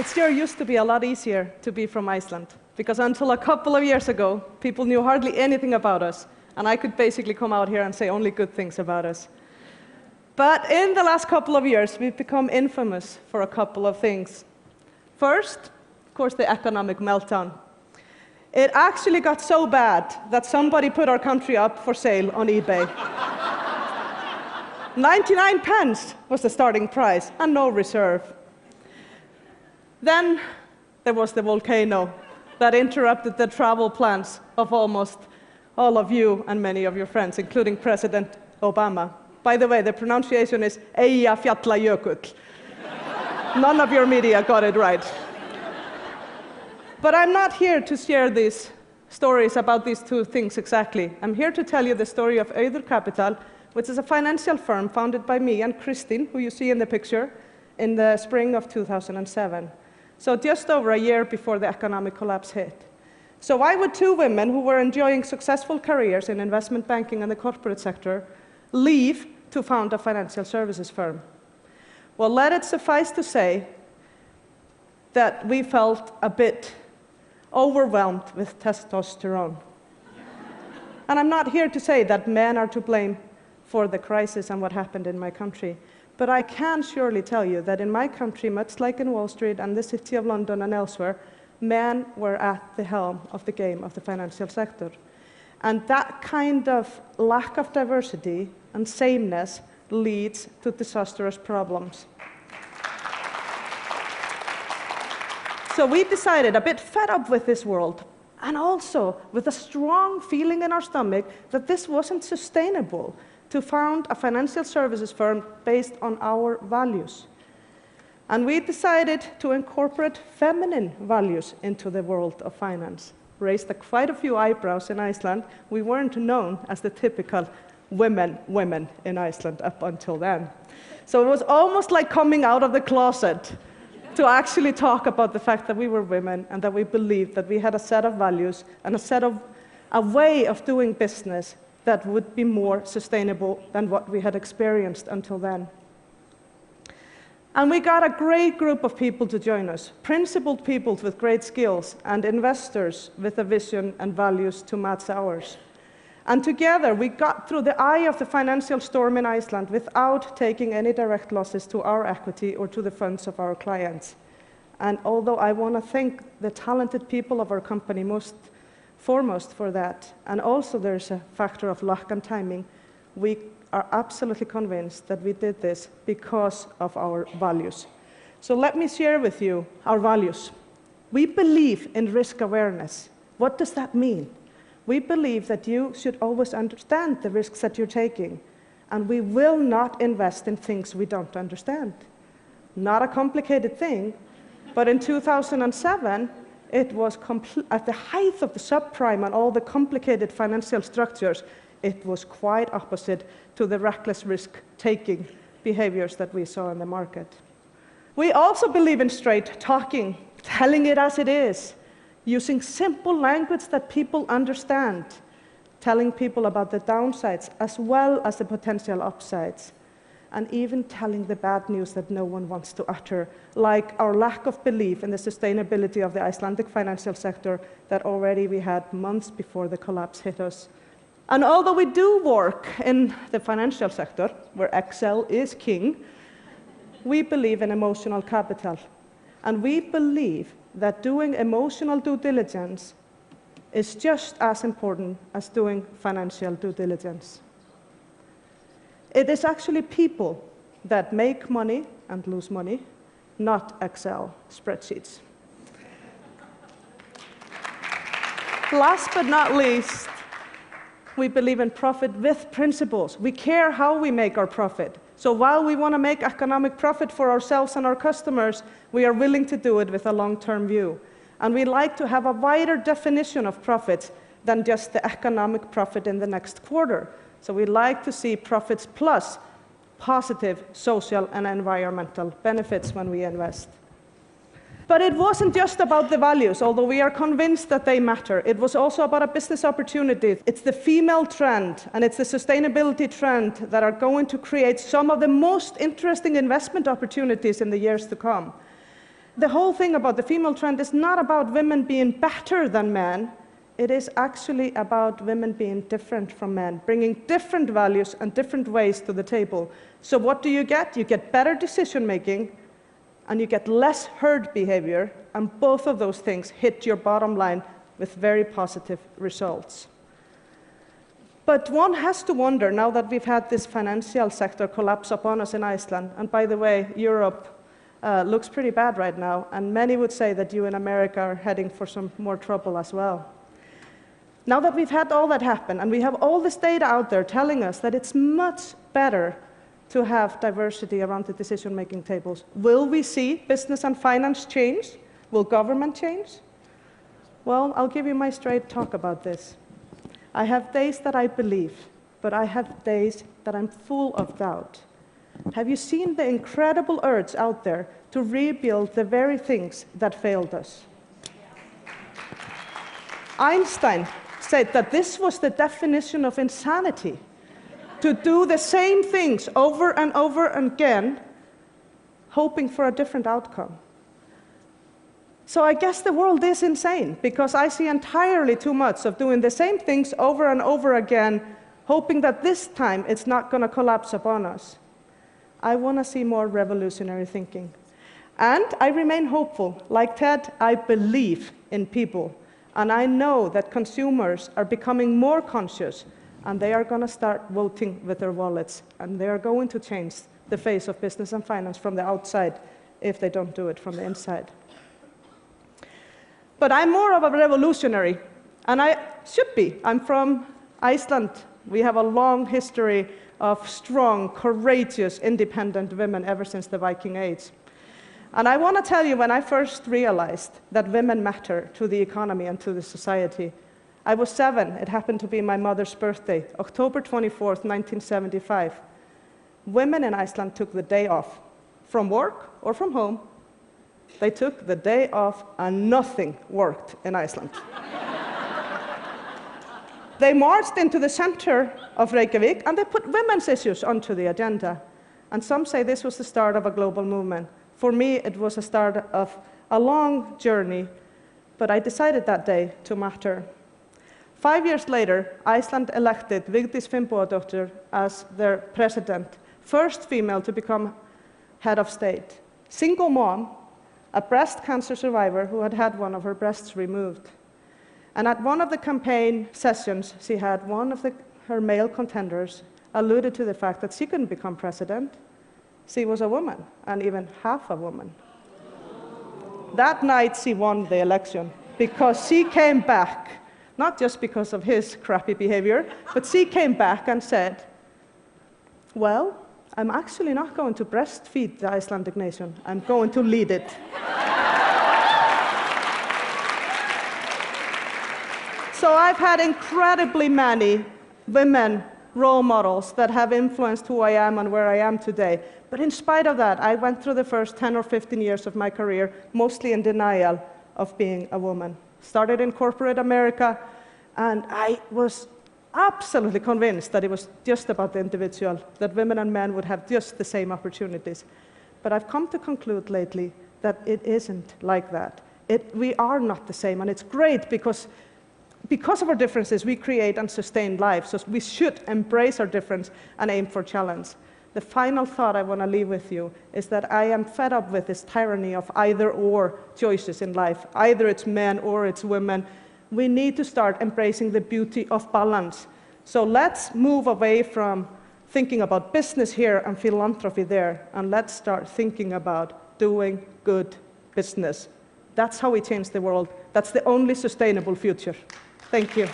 It sure used to be a lot easier to be from Iceland, because until a couple of years ago, people knew hardly anything about us, and I could basically come out here and say only good things about us. But in the last couple of years, we've become infamous for a couple of things. First, of course, the economic meltdown. It actually got so bad that somebody put our country up for sale on eBay. 99 pence was the starting price, and no reserve. Then there was the volcano that interrupted the travel plans of almost all of you and many of your friends, including President Obama. By the way, the pronunciation is Eyjafjallajökull. None of your media got it right. But I'm not here to share these stories about these two things exactly. I'm here to tell you the story of Audur Capital, which is a financial firm founded by me and Kristín, who you see in the picture, in the spring of 2007. So just over a year before the economic collapse hit. So why would two women who were enjoying successful careers in investment banking and the corporate sector leave to found a financial services firm? Well, let it suffice to say that we felt a bit overwhelmed with testosterone. And I'm not here to say that men are to blame for the crisis and what happened in my country. But I can surely tell you that in my country, much like in Wall Street and the City of London and elsewhere, men were at the helm of the game of the financial sector. And that kind of lack of diversity and sameness leads to disastrous problems. So we decided, a bit fed up with this world, and also with a strong feeling in our stomach that this wasn't sustainable, to found a financial services firm based on our values. And we decided to incorporate feminine values into the world of finance. Raised quite a few eyebrows in Iceland. We weren't known as the typical women in Iceland up until then. So it was almost like coming out of the closet to actually talk about the fact that we were women and that we believed that we had a set of values and a way of doing business that would be more sustainable than what we had experienced until then. And we got a great group of people to join us, principled people with great skills and investors with a vision and values to match ours. And together we got through the eye of the financial storm in Iceland without taking any direct losses to our equity or to the funds of our clients. And although I want to thank the talented people of our company most foremost for that, and also there's a factor of luck and timing, we are absolutely convinced that we did this because of our values. So let me share with you our values. We believe in risk awareness. What does that mean? We believe that you should always understand the risks that you're taking, and we will not invest in things we don't understand. Not a complicated thing, but in 2007, it was at the height of the subprime and all the complicated financial structures, it was quite opposite to the reckless risk-taking behaviors that we saw in the market. We also believe in straight talking, telling it as it is, using simple language that people understand, telling people about the downsides as well as the potential upsides, and even telling the bad news that no one wants to utter, like our lack of belief in the sustainability of the Icelandic financial sector that already we had months before the collapse hit us. And although we do work in the financial sector, where Excel is king, we believe in emotional capital. And we believe that doing emotional due diligence is just as important as doing financial due diligence. It is actually people that make money and lose money, not Excel spreadsheets. Last but not least, we believe in profit with principles. We care how we make our profit. So while we want to make economic profit for ourselves and our customers, we are willing to do it with a long-term view. And we like to have a wider definition of profits than just the economic profit in the next quarter. So we like to see profits plus positive social and environmental benefits when we invest. But it wasn't just about the values, although we are convinced that they matter. It was also about a business opportunity. It's the female trend and it's the sustainability trend that are going to create some of the most interesting investment opportunities in the years to come. the whole thing about the female trend is not about women being better than men. It is actually about women being different from men, bringing different values and different ways to the table. So what do you get? You get better decision-making, and you get less herd behavior, and both of those things hit your bottom line with very positive results. But one has to wonder, now that we've had this financial sector collapse upon us in Iceland, and by the way, Europe looks pretty bad right now, and many would say that you in America are heading for some more trouble as well. Now that we've had all that happen, and we have all this data out there telling us that it's much better to have diversity around the decision-making tables, will we see business and finance change? Will government change? Well, I'll give you my straight talk about this. I have days that I believe, but I have days that I'm full of doubt. Have you seen the incredible urge out there to rebuild the very things that failed us? Einstein said that this was the definition of insanity, to do the same things over and over again, hoping for a different outcome. So I guess the world is insane, because I see entirely too much of doing the same things over and over again, hoping that this time it's not going to collapse upon us. I want to see more revolutionary thinking. And I remain hopeful. Like Ted, I believe in people. And I know that consumers are becoming more conscious, and they are going to start voting with their wallets, and they are going to change the face of business and finance from the outside if they don't do it from the inside. But I'm more of a revolutionary, and I should be. I'm from Iceland. We have a long history of strong, courageous, independent women ever since the Viking Age. And I want to tell you, when I first realized that women matter to the economy and to the society, I was 7. It happened to be my mother's birthday, October 24th, 1975. Women in Iceland took the day off from work or from home. They took the day off, and nothing worked in Iceland. They marched into the center of Reykjavik, and they put women's issues onto the agenda. And some say this was the start of a global movement. For me, it was a start of a long journey, but I decided that day to matter. 5 years later, Iceland elected Vigdís Finnbogadóttir as their president, first female to become head of state. Single mom, a breast cancer survivor who had had one of her breasts removed. And at one of the campaign sessions, she had one of her male contenders alluded to the fact that she couldn't become president. She was a woman, and even half a woman. That night, she won the election because she came back, not just because of his crappy behavior, but she came back and said, well, I'm actually not going to breastfeed the Icelandic nation. I'm going to lead it. So I've had incredibly many women role models that have influenced who I am and where I am today. But in spite of that, I went through the first 10 or 15 years of my career mostly in denial of being a woman. Started in corporate America, and I was absolutely convinced that it was just about the individual, that women and men would have just the same opportunities. But I've come to conclude lately that it isn't like that. We are not the same, and it's great because of our differences, we create and sustain lives. So we should embrace our difference and aim for challenge. The final thought I want to leave with you is that I am fed up with this tyranny of either-or choices in life. Either it's men or it's women. We need to start embracing the beauty of balance. So let's move away from thinking about business here and philanthropy there, and let's start thinking about doing good business. That's how we change the world. That's the only sustainable future. Thank you.